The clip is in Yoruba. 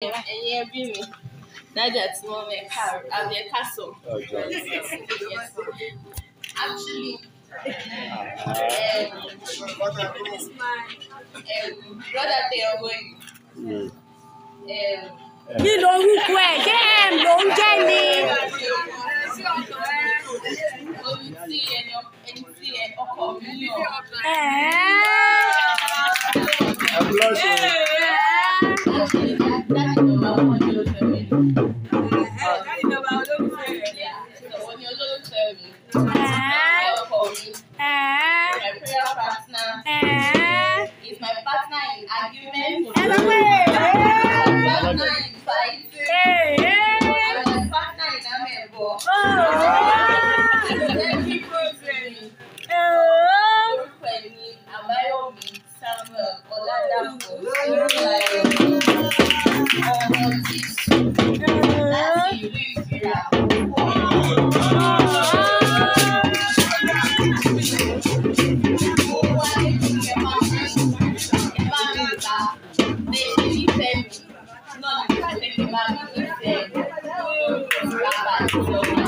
Actually, this is my brother going. Kí lorúkọ ẹ̀? Ṣé ló ń jẹ́ ni? Ọkọ mi yàn. Is my partner in argument, my partner in fight, my partner in amebo. No,